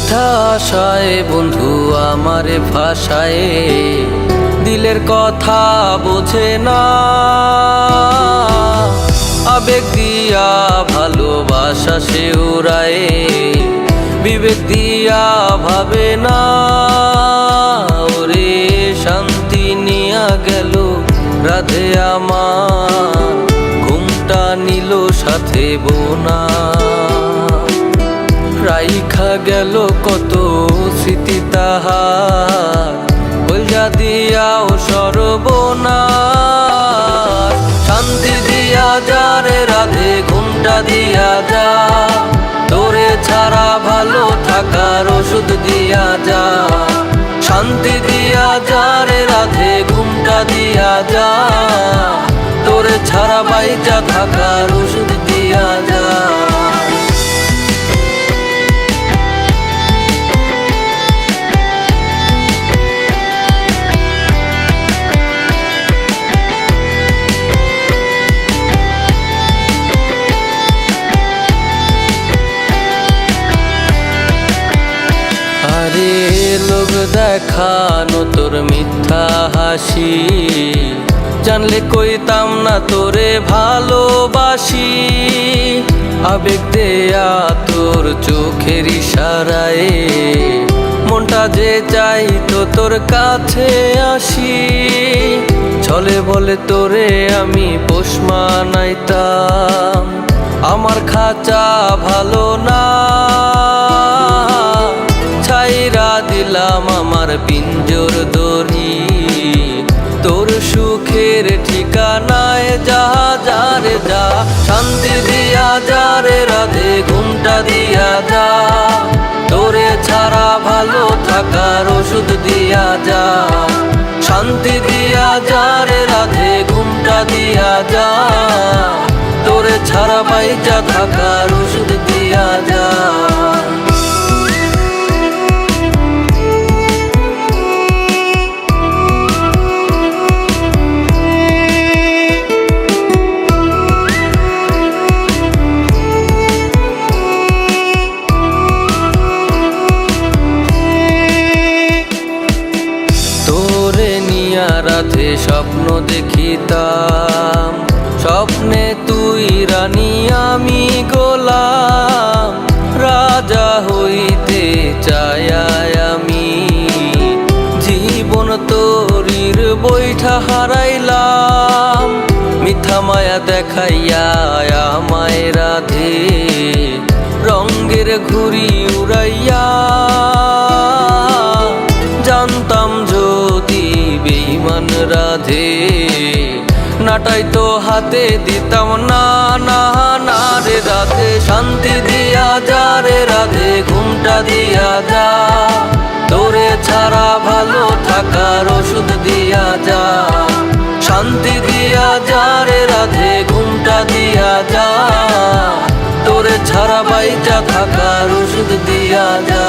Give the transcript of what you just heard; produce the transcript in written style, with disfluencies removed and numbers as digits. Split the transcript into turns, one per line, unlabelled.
মিথ্যা আশায় বন্ধু আমারে ভাষায় দিলের কথা বোঝে না, আবেগ দিয়া ভালোবাসা সে উড়ায়, বিবেক দিয়া ভাবে না। ওরে শান্তি নিয়া গেল রাধে আমার, ঘুমটা নিল সাথে বোনা। রাইখা গেল কত স্মৃতি তাহার, বইলা দিয়াও সর্বনাশ। শান্তি দিয়া যা রে রাধে, ঘুমটা দিয়া যা, তোরে ছাড়া ভালো থাকার ওষুধ দিয়া যা। শান্তি দিয়া যা রে রাধে, ঘুমটা দিয়া যা, তোরে ছাড়া বাইচা থাকার ওষুধ দিয়া যা। আরে লোক দেখানো তোর মিথ্যা হাসি, জানলে কইতাম না তোরে ভালোবাসি। আবেগ দেয়া তোর চোখের ইশারায়, মনটা যে চাইতো তোর কাছে আসি। ছলে বলে তোরে আমি পোষ মানাইতাম, আমার খাঁচা ভালো না। ছাইরা দিলাম আমার পিঞ্জর দড়ি, তোর সুখের ঠিকানায় যা যা রে যা। শান্তি দিয়া যা রে রাধে, ঘুমটা দিয়া যা, তোরে ছাড়া ভালো থাকার ওষুধ দিয়া যা। শান্তি দিয়া যা রে রাধে, ঘুমটা দিয়া যা, তোরে ছাড়া বাইচা থাকার ওষুধ দিয়া যা। রাধে স্বপ্ন দেখিতাম, স্বপ্নে তুই রানী আমি গোলাম। রাজা হইতে চাই আমি, জীবন তোরির বৈঠা হারাইলাম। মিথ্যা মায়া দেখাইয়া আমায় রাধে, রঙ্গের ঘুড়ি উড়াইয়া। জানতাম যদি বেঈমান রাধে, নাটাই তো হাতে দিতাম না না না রে রাধে। শান্তি দিয়া যা রে রাধে, ঘুমটা দিয়া যা, তোরে ছাড়া ভালো থাকার ওষুধ দিয়া যা। শান্তি দিয়া যা রে রাধে, ঘুমটা দিয়া যা, তোরে ছাড়া বাইচা থাকার ওষুধ দিয়া যা।